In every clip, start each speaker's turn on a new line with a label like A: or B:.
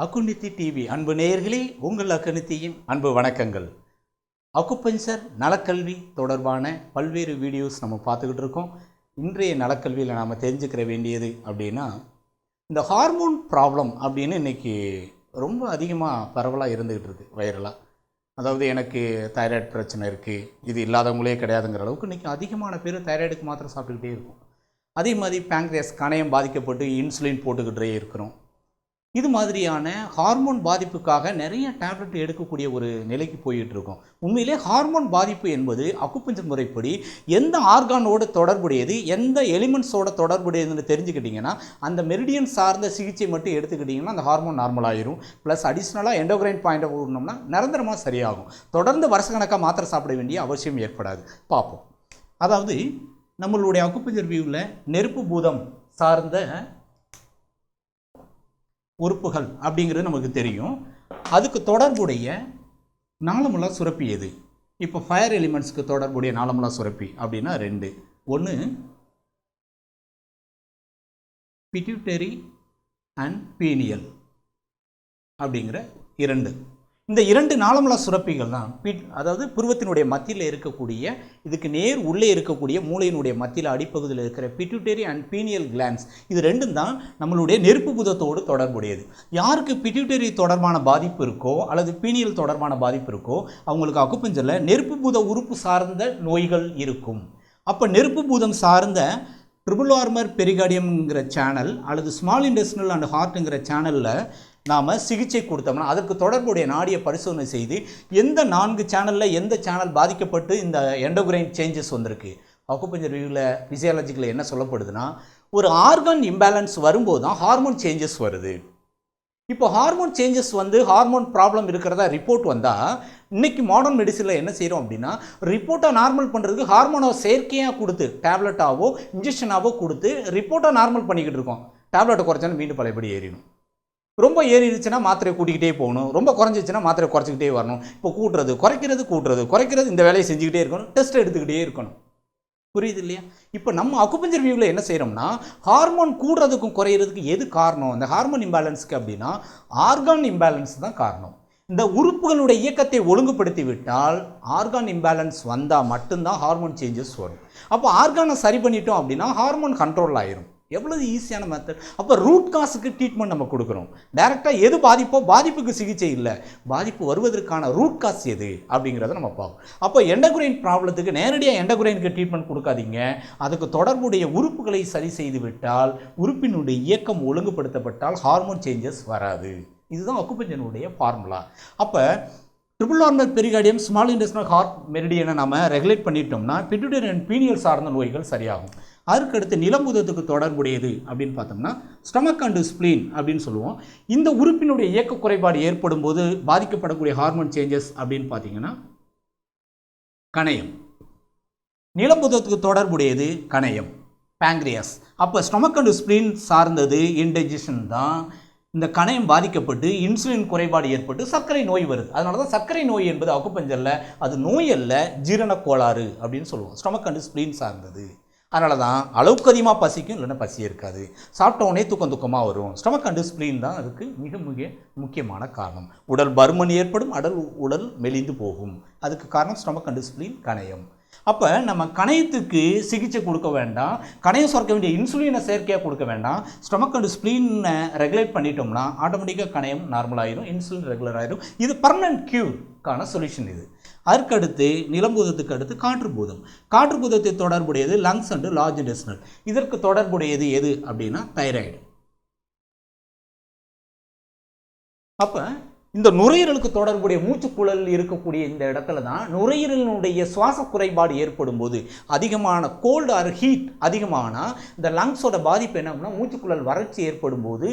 A: அக்குநித்தி TV அன்பு நேயர்களே, உங்கள் அக்குநித்தியின் அன்பு வணக்கங்கள். அக்குபஞ்சர் நலக்கல்வி தொடர்பான பல்வேறு வீடியோஸ் நம்ம பார்த்துக்கிட்டு இருக்கோம். இன்றைய நலக்கல்வியில் நாம் தெரிஞ்சுக்கிற வேண்டியது அப்படின்னா, இந்த ஹார்மோன் ப்ராப்ளம் அப்படின்னு இன்றைக்கி ரொம்ப அதிகமாக பரவலாக இருந்துக்கிட்டு இருக்குது, வைரலாக. அதாவது எனக்கு தைராய்டு பிரச்சனை இருக்குது, இது இல்லாதவங்களே கிடையாதுங்கிற அளவுக்கு இன்றைக்கி அதிகமான பேர் தைராய்டுக்கு மாத்திரை சாப்பிட்டுக்கிட்டே இருக்கும். அதே மாதிரி பேங்க்ரியாஸ் கணையம் பாதிக்கப்பட்டு இன்சுலின் போட்டுக்கிட்டே இருக்கிறோம். இது மாதிரியான ஹார்மோன் பாதிப்புக்காக நிறைய டேப்லெட் எடுக்கக்கூடிய ஒரு நிலைக்கு போயிட்டு இருக்கோம். உண்மையிலே ஹார்மோன் பாதிப்பு என்பது அக்குபஞ்சர் முறைப்படி எந்த ஆர்கானோடு தொடர்புடையது, எந்த எலிமெண்ட்ஸோட தொடர்புடையதுன்னு தெரிஞ்சுக்கிட்டிங்கன்னா, அந்த மெரிடியன் சார்ந்த சிகிச்சை மட்டும் எடுத்துக்கிட்டிங்கன்னா அந்த ஹார்மோன் நார்மல் ஆயிரும். ப்ளஸ் அடிஷ்னலாக எண்டோக்ரைன் பாயிண்ட் விடணும்னா நிரந்தரமாக சரியாகும். தொடர்ந்து வருஷக்கணக்காக மாத்திரை சாப்பிட வேண்டிய அவசியம் ஏற்படாது. பார்ப்போம். அதாவது நம்மளுடைய அக்குபஞ்சர் வியூவில் நெருப்பு பூதம் சார்ந்த உறுப்புகள் அப்படிங்கிறது நமக்கு தெரியும். அதுக்கு தொடர்புடைய நாளமுலா சுரப்பி எது? இப்போ ஃபயர் எலிமெண்ட்ஸ்க்கு தொடர்புடைய நாளமுலா சுரப்பி அப்படின்னா ரெண்டு. ஒன்று பிட்யூட்டரி அண்ட் பீனியல் அப்படிங்கிற இரண்டு. இந்த இரண்டு நாளமுலா சுரப்பிகள் தான் அதாவது புருவத்தினுடைய மத்தியில் இருக்கக்கூடிய, இதுக்கு நேர் உள்ளே இருக்கக்கூடிய மூளையினுடைய மத்தியில் அடிப்பகுதியில் இருக்கிற பிட்யூட்டரி அண்ட் பீனியல் கிளான்ஸ், இது ரெண்டும் தான் நம்மளுடைய நெருப்பு பூதத்தோடு தொடர்புடையது. யாருக்கு பிட்யூட்டரி தொடர்பான பாதிப்பு இருக்கோ அல்லது பீனியல் தொடர்பான பாதிப்பு இருக்கோ அவங்களுக்கு அக்குபஞ்சரில் நெருப்பு பூத உறுப்பு சார்ந்த நோய்கள் இருக்கும். அப்போ நெருப்பு பூதம் சார்ந்த ட்ரிபிள் ஆர்மர் பெரிகார்டியம்ங்கிற சேனல் அல்லது ஸ்மால் இன்டெஸ்டினல் அண்ட் ஹார்ட்டுங்கிற சேனலில் நாம் சிகிச்சை கொடுத்தோம்னா அதற்கு தொடர்புடைய நாடியை பரிசோதனை செய்து எந்த 4 சேனலில் எந்த சேனல் பாதிக்கப்பட்டு இந்த எண்டோக்ரைன் சேஞ்சஸ் வந்திருக்கு. அக்குபஞ்சர் வியூவில் ஃபிசியாலஜிக்கில் என்ன சொல்லப்படுதுன்னா, ஒரு ஆர்கன் இம்பேலன்ஸ் வரும்போது தான் ஹார்மோன் சேஞ்சஸ் வருது. இப்போ ஹார்மோன் சேஞ்சஸ் வந்து ஹார்மோன் ப்ராப்ளம் இருக்கிறதா ரிப்போர்ட் வந்தால், இன்றைக்கி மாடர்ன் மெடிசனில் என்ன செய்கிறோம் அப்படின்னா, ரிப்போர்ட்டை நார்மல் பண்ணுறதுக்கு ஹார்மோனை செயற்கையாக கொடுத்து டேப்லெட்டாவோ இன்ஜெக்ஷனாவோ கொடுத்து ரிப்போர்ட்டை நார்மல் பண்ணிக்கிட்டு இருக்கோம். டேப்லெட்டை குறைச்சாலும் மீண்டும் பழையபடி ஏறிடும். ரொம்ப ஏறிடுச்சுன்னா மாத்திரை கூட்டிக்கிட்டே போகணும், ரொம்ப குறைஞ்சிச்சுன்னா மாத்திரை குறைச்சிக்கிட்டே வரணும். இப்போ குறைக்கிறது இந்த வேலையை செஞ்சுக்கிட்டே இருக்கணும், டெஸ்ட் எடுத்துக்கிட்டே இருக்கணும். புரியுது இல்லையா? இப்போ நம்ம அக்குபஞ்சர் வியூவில் என்ன செய்கிறோம்னா, ஹார்மோன் கூடுறதுக்கும் குறையிறதுக்கு எது காரணம்? இந்த ஹார்மோன் இம்பேலன்ஸுக்கு அப்படின்னா ஆர்கான் இம்பேலன்ஸ் தான் காரணம். இந்த உறுப்புகளுடைய இயக்கத்தை ஒழுங்குபடுத்தி விட்டால் ஆர்கான் இம்பேலன்ஸ் வந்தால் மட்டும்தான் ஹார்மோன் சேஞ்சஸ் வரும். அப்போ ஆர்கானை சரி பண்ணிட்டோம் அப்படின்னா ஹார்மோன் கண்ட்ரோல் ஆயிரும். எவ்வளவு ஈஸியான மெத்தட். அப்போ ரூட் காஸுக்கு ட்ரீட்மெண்ட் நம்ம கொடுக்குறோம். டைரெக்டாக எது பாதிப்போ பாதிப்புக்கு சிகிச்சை இல்லை, பாதிப்பு வருவதற்கான ரூட் காஸ் எது அப்படிங்கிறத நம்ம பார்ப்போம். அப்போ எண்டோக்ரைன் ப்ராப்ளத்துக்கு நேரடியாக எண்டோக்ரைனுக்கு ட்ரீட்மெண்ட் கொடுக்காதீங்க. அதுக்கு தொடர்புடைய உறுப்புகளை சரி செய்து விட்டால், உறுப்பினுடைய இயக்கம் ஒழுங்குபடுத்தப்பட்டால் ஹார்மோன் சேஞ்சஸ் வராது. இதுதான் அக்குபஞ்சனுடைய ஃபார்முலா. அப்போ triple warmer pericardium small intestinal heart மெரிடியனை நம்ம ரெகுலேட் பண்ணிட்டோம்னா பிட்யூட்டரி அண்ட் பீனியல் சார்ந்த நோய்கள் சரியாகும். அதுக்கடுத்து நிலம்பூதத்துக்கு தொடர்புடையது அப்படின்னு பார்த்தோம்னா ஸ்டமக் அண்டு ஸ்ப்ளீன் அப்படின்னு சொல்லுவோம். இந்த உறுப்பினுடைய இயக்க குறைபாடு ஏற்படும் போது பாதிக்கப்படக்கூடிய ஹார்மோன் சேஞ்சஸ் அப்படின்னு பார்த்தீங்கன்னா கணையம். நிலம்பூதத்துக்கு தொடர்புடையது கணையம், பேங்க்ரியாஸ். அப்போ ஸ்டமக் அண்டு ஸ்ப்ளீன் சார்ந்தது இன்டைஜஷன் தான். இந்த கணையம் பாதிக்கப்பட்டு இன்சுலின் குறைபாடு ஏற்பட்டு சர்க்கரை நோய் வருது. அதனால தான் சர்க்கரை நோய் என்பது அக்குபஞ்சரில் அது நோய் அல்ல, ஜீரண கோளாறு அப்படின்னு சொல்லுவோம். ஸ்டமக் அண்டு ஸ்ப்ளீன் சார்ந்தது. அதனால தான் அளவுக்கு அதிகமாக பசிக்கும், இல்லைன்னா பசி இருக்காது, சாப்பிட்டவுடனே தூக்கமாக வரும். ஸ்டமக் அண்டு ஸ்ப்ளீன் தான் அதுக்கு மிக மிக முக்கியமான காரணம். உடல் பருமன் ஏற்படும், உடல் மெலிந்து போகும். அதுக்கு காரணம் ஸ்டமக் அண்டு ஸ்ப்ளீன், கணையம். அப்போ நம்ம கணையத்துக்கு சிகிச்சை கொடுக்க வேண்டாம், கணையம் சுரக்க வேண்டிய இன்சுலினை செயற்கையாக கொடுக்க வேண்டாம். ஸ்டமக் அண்டு ஸ்ப்ளீனை ரெகுலேட் பண்ணிட்டோம்னா ஆட்டோமேட்டிக்காக கணையம் நார்மல் ஆயிரும், இன்சுலின் ரெகுலர் ஆயிரும். இது பர்மனன்ட் க்யூர்க்கான சொல்யூஷன் இது. அதற்கடுத்து நிலம்பூதத்துக்கு அடுத்து காற்றுப்பூதம். காற்றுப்பூதத்தை தொடர்புடையது லங்ஸ் அண்டு லார்ஜ் இன்டெஸ்டினல். இதற்கு தொடர்புடையது எது அப்படின்னா தைராய்டு. அப்போ இந்த நுரையீரலுக்கு தொடர்புடைய மூச்சுக்குழல் இருக்கக்கூடிய இந்த இடத்துல தான் நுரையீரலினுடைய சுவாச குறைபாடு ஏற்படும் போது, அதிகமான கோல்டு ஆர் ஹீட் அதிகமானால் இந்த லங்ஸோட பாதிப்பு என்ன அப்படின்னா மூச்சுக்குழல் வறட்சி ஏற்படும் போது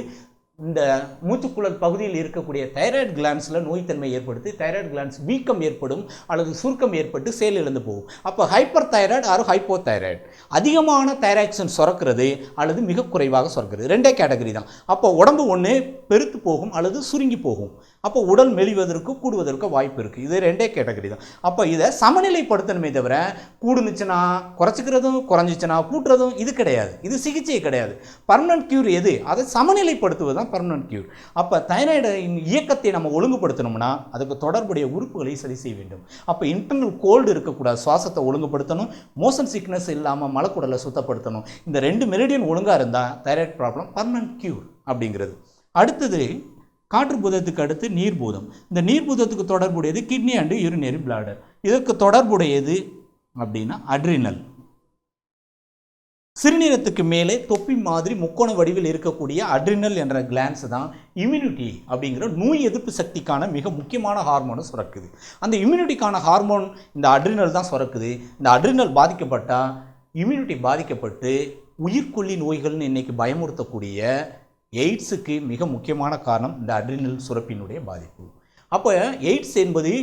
A: இந்த மூச்சுக்குழல் பகுதியில் இருக்கக்கூடிய தைராய்டு கிளான்ஸில் நோய்த்தன்மை ஏற்படுத்தி தைராய்டு கிளான்ஸ் வீக்கம் ஏற்படும் அல்லது சுருக்கம் ஏற்பட்டு செயல் இழந்து போகும். அப்போ hyper thyroid or hypo thyroid, அதிகமான தைராக்சின் சுரக்கிறது அல்லது மிக குறைவாக சுரக்கிறது, ரெண்டே கேட்டகரி தான். அப்போ உடம்பு ஒன்று பெருத்து போகும் அல்லது சுருங்கி போகும். அப்போ உடல் மெலிவதற்கு கூடுவதற்கு வாய்ப்பு இருக்குது. இது ரெண்டே கேட்டகரி தான். அப்போ இதை சமநிலைப்படுத்தணுமே தவிர கூடுனுச்சுன்னா குறைச்சிக்கிறதும் குறைஞ்சிச்சுன்னா கூட்டுறதும் இது கிடையாது. இது சிகிச்சை கிடையாது. பர்மனன்ட் கியூர் எது? அதை சமநிலைப்படுத்துவது தான் பர்மனன்ட் கியூர். அப்போ தைராய்டின் இயக்கத்தை நம்ம ஒழுங்குபடுத்தணும்னா அதுக்கு தொடர்புடைய உறுப்புகளை சரி செய்ய வேண்டும். அப்போ இன்டர்னல் கோல்டு இருக்கக்கூடாது, சுவாசத்தை ஒழுங்குபடுத்தணும், மோஷன் சிக்னஸ் இல்லாமல் மலக்குடலை சுத்தப்படுத்தணும். இந்த 2 மெரிடியன் ஒழுங்காக இருந்தால் தைராய்டு ப்ராப்ளம் பர்மனன்ட் கியூர் அப்படிங்கிறது. அடுத்தது காற்று பூதத்துக்கு அடுத்து நீர்பூதம். இந்த நீர்பூதத்துக்கு தொடர்புடையது கிட்னி அண்டு யூரினரி பிளாடர். இதற்கு தொடர்புடையது அப்படின்னா அட்ரினல். சிறுநீரத்துக்கு மேலே தொப்பி மாதிரி முக்கோண வடிவில் இருக்கக்கூடிய அட்ரினல் என்ற கிளான்ஸ் தான் இம்யூனிட்டி அப்படிங்கிற நோய் எதிர்ப்பு சக்திக்கான மிக முக்கியமான ஹார்மோனை சுரக்குது. அந்த இம்யூனிட்டிக்கான ஹார்மோன் இந்த அட்ரினல் தான் சுரக்குது. இந்த அட்ரினல் பாதிக்கப்பட்டால் இம்யூனிட்டி பாதிக்கப்பட்டு உயிர்கொல்லி நோய்கள்னு இன்றைக்கி பயமுறுத்தக்கூடிய எய்ட்ஸுக்கு மிக முக்கியமான காரணம் இந்த அட்ரினல் சுரப்பினுடைய பாதிப்பு. அப்போ எய்ட்ஸ் என்பது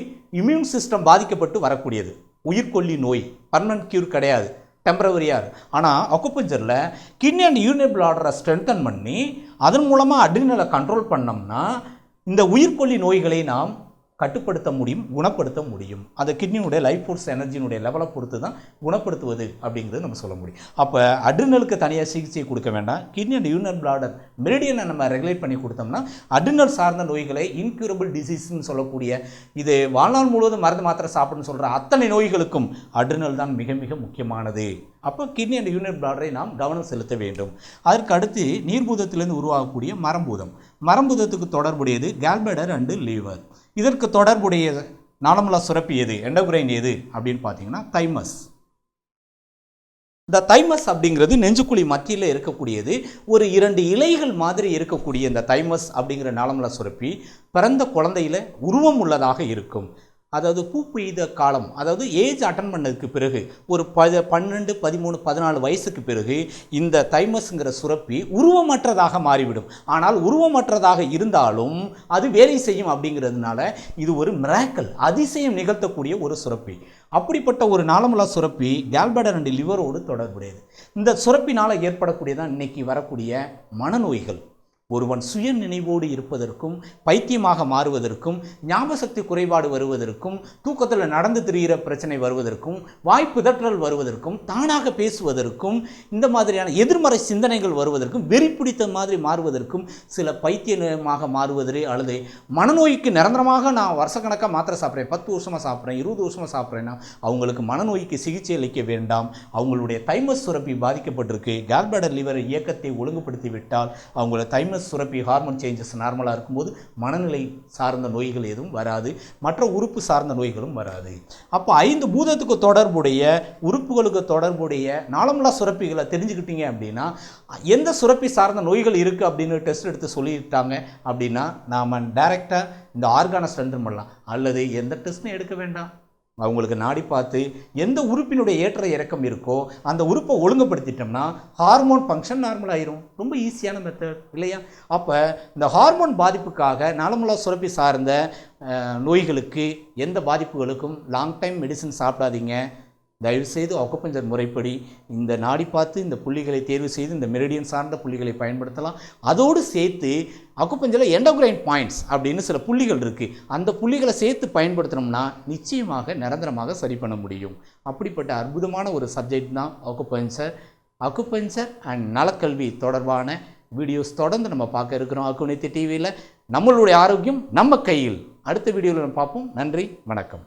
A: இம்யூன் சிஸ்டம் பாதிக்கப்பட்டு வரக்கூடியது, உயிர்கொல்லி நோய், பர்மனன்ட் கியூர் கிடையாது, டெம்பரவரியாக. ஆனால் அக்குபஞ்சரில் கிட்னி அண்ட் யூரினரி பிளாடரை ஸ்ட்ரென்தன் பண்ணி அதன் மூலமாக அட்ரினலை கண்ட்ரோல் பண்ணோம்னா இந்த உயிர்கொல்லி நோய்களை நாம் கட்டுப்படுத்த முடியும், குணப்படுத்த முடியும். அதை கிட்னியுடைய லைஃப் ஃபோர்ஸ் எனர்ஜினுடைய லெவலை பொறுத்து தான் குணப்படுத்துவது அப்படிங்கிறது நம்ம சொல்ல முடியும். அப்போ அட்ரினலுக்கு தனியாக சிகிச்சை கொடுக்க வேண்டாம். கிட்னி அண்ட் யூரினரி பிளாடர் மெரிடியனை நம்ம ரெகுலேட் பண்ணி கொடுத்தோம்னா அட்ரினல் சார்ந்த நோய்களை இன்க்யூரபிள் டிசீஸ்ன்னு சொல்லக்கூடிய இது வாழ்நாள் முழுவதும் மருந்து மாத்திரை சாப்பிட்ணுன்னு சொல்கிற அத்தனை நோய்களுக்கும் அட்ரினல் தான் மிக மிக முக்கியமானது. அப்போ கிட்னி அண்ட் யூரினரி பிளாடரை நாம் கவனம் செலுத்த வேண்டும். அதற்கு அடுத்து நீர்பூதத்திலிருந்து உருவாகக்கூடிய மரம்பூதம். மரம்பூதத்துக்கு தொடர்புடையது கேல்பேடர் அண்டு லீவர். இதற்கு தொடர்புடைய நாளமுலா சுரப்பி எது, எண்டோகிரைன் எது அப்படின்னு பார்த்தீங்கன்னா தைமஸ். இந்த தைமஸ் அப்படிங்கிறது நெஞ்சுக்குழி மத்தியில் இருக்கக்கூடியது. ஒரு 2 இலைகள் மாதிரி இருக்கக்கூடிய இந்த தைமஸ் அப்படிங்கிற நாளமுலா சுரப்பி பிறந்த குழந்தையில் உருவம் உள்ளதாக இருக்கும். அதாவது பூ பெய்த காலம், அதாவது ஏஜ் அட்டன் பண்ணதுக்கு பிறகு ஒரு 12, 13, 14 வயசுக்கு பிறகு இந்த தைமஸ்ங்கிற சுரப்பி உருவமற்றதாக மாறிவிடும். ஆனால் உருவமற்றதாக இருந்தாலும் அது வேலை செய்யும் அப்படிங்கிறதுனால இது ஒரு மிராக்கிள், அதிசயம் நிகழ்த்தக்கூடிய ஒரு சுரப்பி. அப்படிப்பட்ட ஒரு நாளமுலா சுரப்பி கேல்பேடர் அண்ட் லிவரோடு தொடர்புடையது. இந்த சுரப்பினால் ஏற்படக்கூடியதான் இன்னைக்கு வரக்கூடிய மனநோய்கள். ஒருவன் சுய நினைவோடு இருப்பதற்கும் பைத்தியமாக மாறுவதற்கும் ஞாபகசக்தி குறைபாடு வருவதற்கும் தூக்கத்தில் நடந்து திரிகிற பிரச்சனை வருவதற்கும் வாய்ப்புதற்றல் வருவதற்கும் தானாக பேசுவதற்கும் இந்த மாதிரியான எதிர்மறை சிந்தனைகள் வருவதற்கும் வெறி பிடித்த மாதிரி மாறுவதற்கும் சில பைத்தியமாக மாறுவதே அல்லது மனநோய்க்கு நிரந்தரமாக நான் வருஷக்கணக்காக மாத்திரை சாப்பிட்றேன், 10 வருஷமாக சாப்பிட்றேன், 20 வருஷமாக சாப்பிட்றேன்னா அவங்களுக்கு மனநோய்க்கு சிகிச்சை அளிக்க வேண்டாம். அவங்களுடைய தைமஸ் சுரப்பி பாதிக்கப்பட்டிருக்கு. கேல்பேடர் லிவர் இயக்கத்தை ஒழுங்குபடுத்தி விட்டால் அவங்களோட தைமஸ் சுரப்பி ஹார்மோன் சேஞ்சஸ் நார்மலாக இருக்கும்போது மனநிலை சார்ந்த நோய்கள் எதுவும் வராது, மற்ற உறுப்பு சார்ந்த நோய்களும் வராது. அப்போ 5 பூதத்துக்கு தொடர்புடைய உறுப்புகளுக்கு தொடர்புடைய நாளமுலா சுரப்பிகளை தெரிஞ்சுக்கிட்டீங்க அப்படின்னா எந்த சுரப்பி சார்ந்த நோய்கள் இருக்குது அப்படின்னு டெஸ்ட் எடுத்து சொல்லிட்டாங்க அப்படின்னா நாம் டைரெக்டாக இந்த ஆர்கானை ஸ்ட்ரென்தன் பண்ணலாம். அல்லது எந்த டெஸ்ட்டும் எடுக்க வேண்டாம், அவங்களுக்கு நாடி பார்த்து எந்த உறுப்பினுடைய ஏற்ற இறக்கம் இருக்கோ அந்த உறுப்பை ஒழுங்குபடுத்திட்டோம்னா ஹார்மோன் ஃபங்க்ஷன் நார்மல் ஆயிரும். ரொம்ப ஈஸியான மெத்தட் இல்லையா? அப்போ இந்த ஹார்மோன் பாதிப்புக்காக நாளமுலா சுரப்பி சார்ந்த நோய்களுக்கு எந்த பாதிப்புகளுக்கும் லாங் டைம் மெடிசன் சாப்பிடாதீங்க. தயவுசெய்து அக்குபஞ்சர் முறைப்படி இந்த நாடி பார்த்து இந்த புள்ளிகளை தேர்வு செய்து இந்த மெரிடியன் சார்ந்த புள்ளிகளை பயன்படுத்தலாம். அதோடு சேர்த்து அக்குபஞ்சரில் எண்டோகிரைன் பாயிண்ட்ஸ் அப்படின்னு சில புள்ளிகள் இருக்குது. அந்த புள்ளிகளை சேர்த்து பயன்படுத்தினோம்னா நிச்சயமாக நிரந்தரமாக சரி பண்ண முடியும். அப்படிப்பட்ட அற்புதமான ஒரு சப்ஜெக்ட் தான் அக்குபஞ்சர். அக்குபஞ்சர் அண்ட் நலக்கல்வி தொடர்பான வீடியோஸ் தொடர்ந்து நம்ம பார்க்க இருக்கிறோம் அக்குநித்தி டிவியில். நம்மளுடைய ஆரோக்கியம் நம்ம கையில். அடுத்த வீடியோவில் நம்ம பார்ப்போம். நன்றி, வணக்கம்.